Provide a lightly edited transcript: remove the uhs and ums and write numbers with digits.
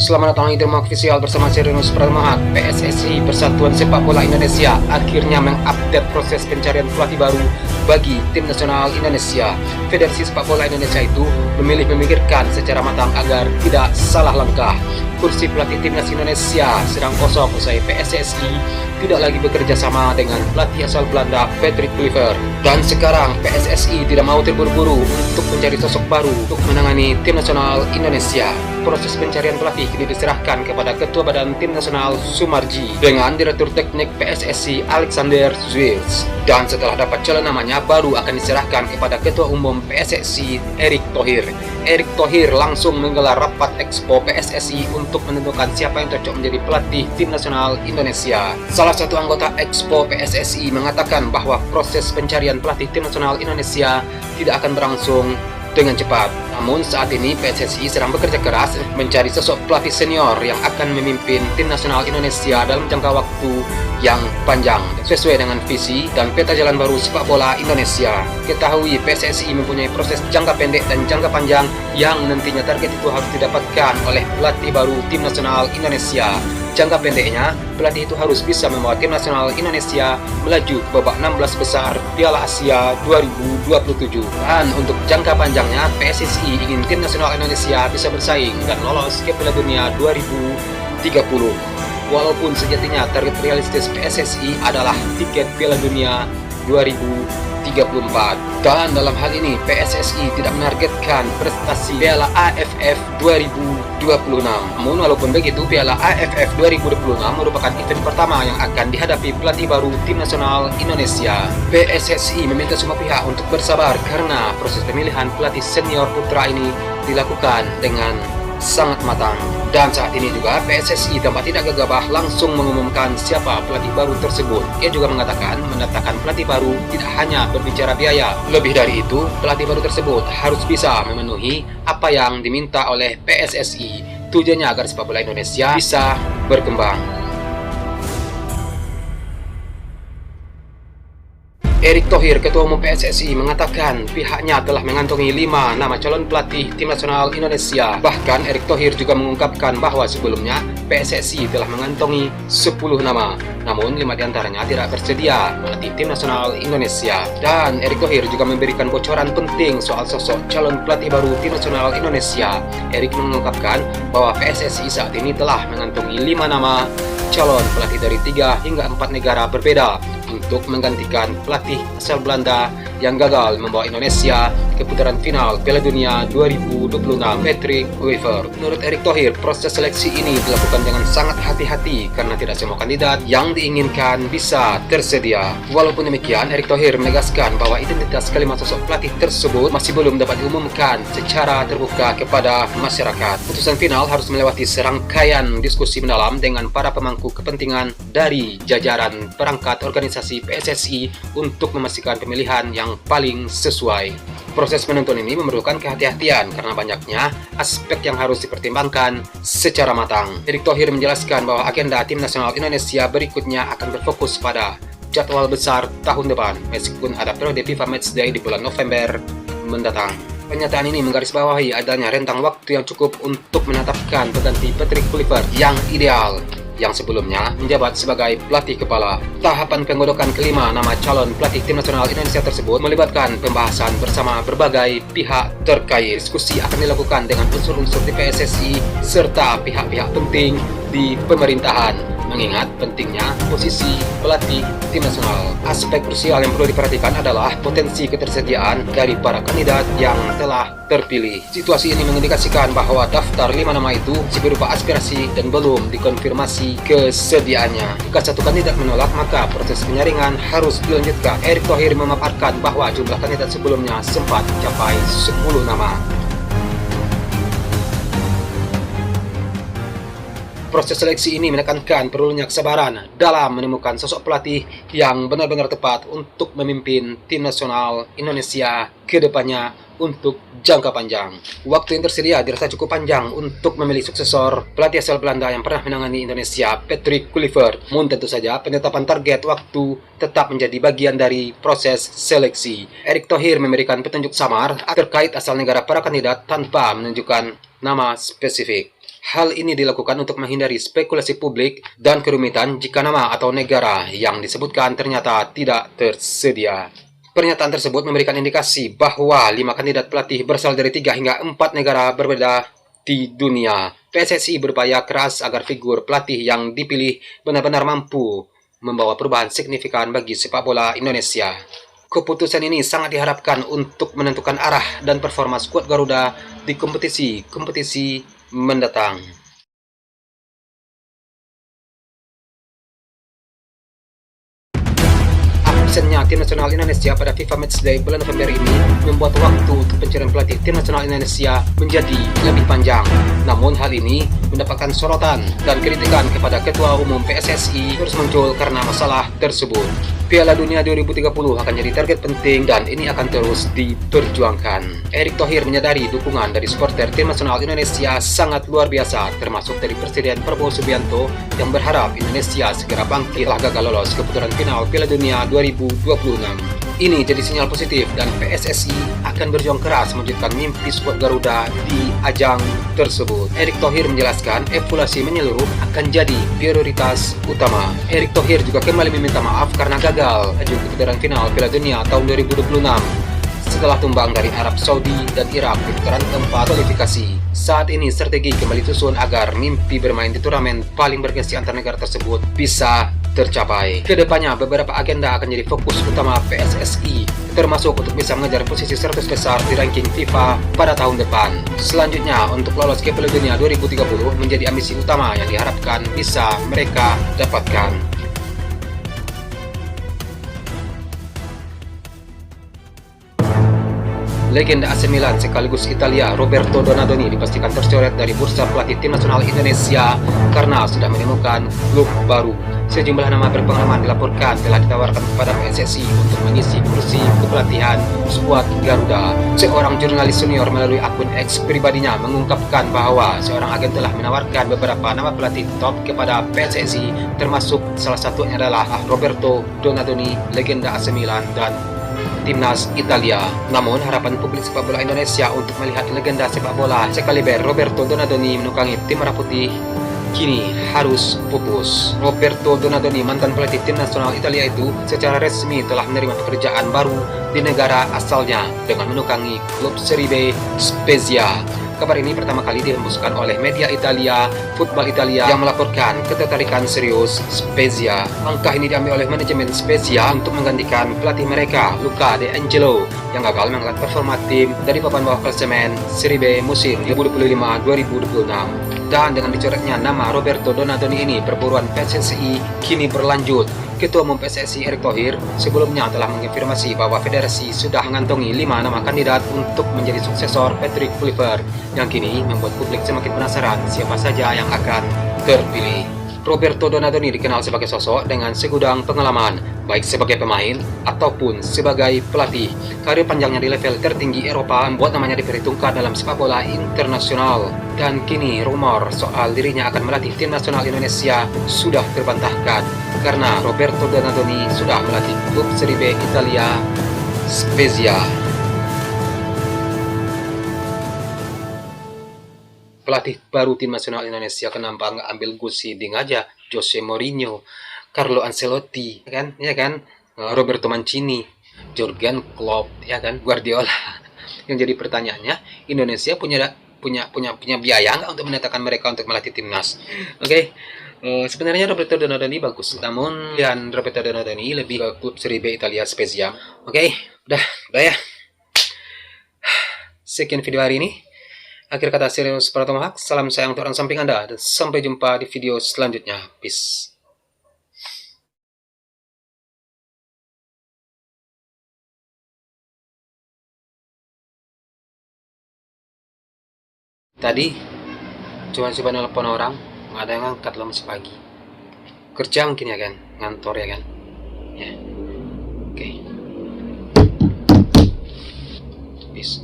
Selamat datang di Terma Official bersama Serinus Pratamahat. PSSI Persatuan Sepak Bola Indonesia akhirnya mengupdate proses pencarian pelatih baru bagi tim nasional Indonesia. Federasi Sepak Bola Indonesia itu memikirkan secara matang agar tidak salah langkah. Kursi pelatih timnas Indonesia sedang kosong usai PSSI tidak lagi bekerja sama dengan pelatih asal Belanda Patrick Kluivert. Dan sekarang PSSI tidak mau terburu-buru untuk mencari sosok baru untuk menangani tim nasional Indonesia. Proses pencarian pelatih kini diserahkan kepada Ketua Badan Tim Nasional Sumarji dengan Direktur Teknik PSSI Alexander Zwils. Dan setelah dapat calon namanya, baru akan diserahkan kepada Ketua Umum PSSI Erick Thohir. Erick Thohir langsung menggelar rapat Expo PSSI untuk menentukan siapa yang cocok menjadi pelatih tim nasional Indonesia. Salah satu anggota Expo PSSI mengatakan bahwa proses pencarian pelatih tim nasional Indonesia tidak akan berlangsung dengan cepat. Namun saat ini PSSI sedang bekerja keras mencari sosok pelatih senior yang akan memimpin tim nasional Indonesia dalam jangka waktu yang panjang sesuai dengan visi dan peta jalan baru sepak bola Indonesia. Ketahui PSSI mempunyai proses jangka pendek dan jangka panjang yang nantinya target itu harus didapatkan oleh pelatih baru tim nasional Indonesia. Jangka pendeknya, pelatih itu harus bisa membawa tim nasional Indonesia melaju ke babak 16 besar Piala Asia 2027. Dan untuk jangka panjangnya, PSSI ingin tim nasional Indonesia bisa bersaing dan lolos ke Piala Dunia 2030. Walaupun sejatinya target realistis PSSI adalah tiket Piala Dunia 2034. Dan dalam hal ini PSSI tidak menargetkan prestasi Piala AFF 2026. Namun walaupun begitu, Piala AFF 2026 merupakan event pertama yang akan dihadapi pelatih baru tim nasional Indonesia. PSSI meminta semua pihak untuk bersabar karena proses pemilihan pelatih senior putra ini dilakukan dengan sangat matang. Dan saat ini juga PSSI tampak tidak gegabah langsung mengumumkan siapa pelatih baru tersebut. Ia juga mengatakan mendatangkan pelatih baru tidak hanya berbicara biaya. Lebih dari itu, pelatih baru tersebut harus bisa memenuhi apa yang diminta oleh PSSI. Tujuannya agar sepak bola Indonesia bisa berkembang. Erick Thohir, Ketua Umum PSSI, mengatakan pihaknya telah mengantongi 5 nama calon pelatih tim nasional Indonesia. Bahkan Erick Thohir juga mengungkapkan bahwa sebelumnya PSSI telah mengantongi 10 nama. Namun 5 diantaranya tidak bersedia melatih tim nasional Indonesia. Dan Erick Thohir juga memberikan bocoran penting soal sosok calon pelatih baru tim nasional Indonesia. Erick mengungkapkan bahwa PSSI saat ini telah mengantongi 5 nama calon pelatih dari 3 hingga 4 negara berbeda untuk menggantikan pelatih asal Belanda yang gagal membawa Indonesia ke putaran final Piala Dunia 2026, Patrick Kluivert. Menurut Erick Thohir, proses seleksi ini dilakukan dengan sangat hati-hati karena tidak semua kandidat yang diinginkan bisa tersedia. Walaupun demikian, Erick Thohir menegaskan bahwa identitas kelima sosok pelatih tersebut masih belum dapat diumumkan secara terbuka kepada masyarakat. Putusan final harus melewati serangkaian diskusi mendalam dengan para pemangku kepentingan dari jajaran perangkat organisasi PSSI untuk memastikan pemilihan yang paling sesuai. Proses penentuan ini memerlukan kehati-hatian karena banyaknya aspek yang harus dipertimbangkan secara matang. Erick Thohir menjelaskan bahwa agenda tim nasional Indonesia berikutnya akan berfokus pada jadwal besar tahun depan, meskipun ada periode FIFA Matchday di bulan November mendatang. Pernyataan ini menggarisbawahi adanya rentang waktu yang cukup untuk menetapkan pengganti Patrick Kluivert yang ideal, yang sebelumnya menjabat sebagai pelatih kepala. Tahapan penggodokan kelima nama calon pelatih tim nasional Indonesia tersebut melibatkan pembahasan bersama berbagai pihak terkait. Diskusi akan dilakukan dengan unsur-unsur di PSSI serta pihak-pihak penting di pemerintahan. Mengingat pentingnya posisi pelatih tim nasional. Aspek krusial yang perlu diperhatikan adalah potensi ketersediaan dari para kandidat yang telah terpilih. Situasi ini mengindikasikan bahwa daftar 5 nama itu masih berupa aspirasi dan belum dikonfirmasi kesediaannya. Jika satu kandidat menolak, maka proses penyaringan harus dilanjutkan. Erick Thohir memaparkan bahwa jumlah kandidat sebelumnya sempat mencapai 10 nama. Proses seleksi ini menekankan perlunya kesabaran dalam menemukan sosok pelatih yang benar-benar tepat untuk memimpin tim nasional Indonesia ke depannya untuk jangka panjang. Waktu yang tersedia dirasa cukup panjang untuk memilih suksesor pelatih asal Belanda yang pernah menangani Indonesia, Patrick Kluivert. Namun tentu saja penetapan target waktu tetap menjadi bagian dari proses seleksi. Erick Thohir memberikan petunjuk samar terkait asal negara para kandidat tanpa menunjukkan nama spesifik. Hal ini dilakukan untuk menghindari spekulasi publik dan kerumitan jika nama atau negara yang disebutkan ternyata tidak tersedia. Pernyataan tersebut memberikan indikasi bahwa 5 kandidat pelatih berasal dari 3 hingga 4 negara berbeda di dunia. PSSI berupaya keras agar figur pelatih yang dipilih benar-benar mampu membawa perubahan signifikan bagi sepak bola Indonesia. Keputusan ini sangat diharapkan untuk menentukan arah dan performa skuad Garuda di kompetisi mendatang. Absennya tim nasional Indonesia pada FIFA Matchday bulan November ini membuat waktu untuk pencarian pelatih tim nasional Indonesia menjadi lebih panjang. Namun hal ini mendapatkan sorotan dan kritikan kepada Ketua Umum PSSI terus muncul karena masalah tersebut. Piala Dunia 2030 akan jadi target penting dan ini akan terus diperjuangkan. Erick Thohir menyadari dukungan dari supporter tim nasional Indonesia sangat luar biasa, termasuk dari Presiden Prabowo Subianto yang berharap Indonesia segera bangkit setelah gagal lolos ke putaran final Piala Dunia 2026. Ini jadi sinyal positif dan PSSI akan berjuang keras mewujudkan mimpi skuad Garuda di ajang tersebut. Erick Thohir menjelaskan evaluasi menyeluruh akan jadi prioritas utama. Erick Thohir juga kembali meminta maaf karena gagal maju ke putaran final Piala Dunia tahun 2026 setelah tumbang dari Arab Saudi dan Irak di putaran keempat kualifikasi. Saat ini strategi kembali susun agar mimpi bermain di turnamen paling bergengsi antar negara tersebut bisa tercapai. Kedepannya beberapa agenda akan jadi fokus utama PSSI, termasuk untuk bisa mengejar posisi 100 besar di ranking FIFA pada tahun depan. Selanjutnya, untuk lolos ke Piala Dunia 2030 menjadi ambisi utama yang diharapkan bisa mereka dapatkan. Legenda AC Milan sekaligus Italia Roberto Donadoni dipastikan tercoret dari bursa pelatih tim nasional Indonesia karena sudah menemukan klub baru. Sejumlah nama berpengalaman dilaporkan telah ditawarkan kepada PSSI untuk mengisi kursi kepelatihan skuad Garuda. Seorang jurnalis senior melalui akun X pribadinya mengungkapkan bahwa seorang agen telah menawarkan beberapa nama pelatih top kepada PSSI, termasuk salah satunya adalah Roberto Donadoni, legenda AC Milan dan timnas Italia. Namun harapan publik sepak bola Indonesia untuk melihat legenda sepak bola sekaliber Roberto Donadoni menukangi tim merah putih kini harus pupus. Roberto Donadoni, mantan pelatih tim nasional Italia itu, secara resmi telah menerima pekerjaan baru di negara asalnya dengan menukangi klub Serie B Spezia. Kabar ini pertama kali dihembuskan oleh media Italia, Football Italia, yang melaporkan ketertarikan serius Spezia. Langkah ini diambil oleh manajemen Spezia untuk menggantikan pelatih mereka, Luca De Angelo, yang gagal mengangkat performa tim dari papan bawah klasemen Serie B musim 2025-2026. Dan dengan dicoretnya nama Roberto Donadoni ini, perburuan PSSI kini berlanjut. Ketua Umum PSSI Erick Thohir sebelumnya telah mengonfirmasi bahwa federasi sudah mengantongi 5 nama kandidat untuk menjadi suksesor Patrick Kluivert, yang kini membuat publik semakin penasaran siapa saja yang akan terpilih. Roberto Donadoni dikenal sebagai sosok dengan segudang pengalaman, baik sebagai pemain ataupun sebagai pelatih. Karir panjangnya di level tertinggi Eropa membuat namanya diperhitungkan dalam sepak bola internasional. Dan kini rumor soal dirinya akan melatih tim nasional Indonesia sudah terbantahkan, karena Roberto Donadoni sudah melatih klub Serie B Italia Spezia. Pelatih baru tim nasional Indonesia kenapa nggak ambil Gus Hiddink aja, Jose Mourinho, Carlo Ancelotti, ya kan, Roberto Mancini, Jurgen Klopp, ya kan, Guardiola. Yang jadi pertanyaannya, Indonesia punya biaya nggak untuk mendatangkan mereka untuk melatih timnas? Oke. Sebenarnya Roberto Donadoni bagus, namun dan Roberto Donadoni lebih ke klub Serie B Italia Spezia. Oke, udah ya. Sekian video hari ini. Akhir kata, serius Pratomo Haq, salam sayang untuk orang samping Anda, dan sampai jumpa di video selanjutnya. Peace. Tadi cuma coba nelpon orang, nggak ada yang ngangkat loh, masih pagi. Kerja mungkin ya kan, ngantor ya kan. Ya. Oke. Peace.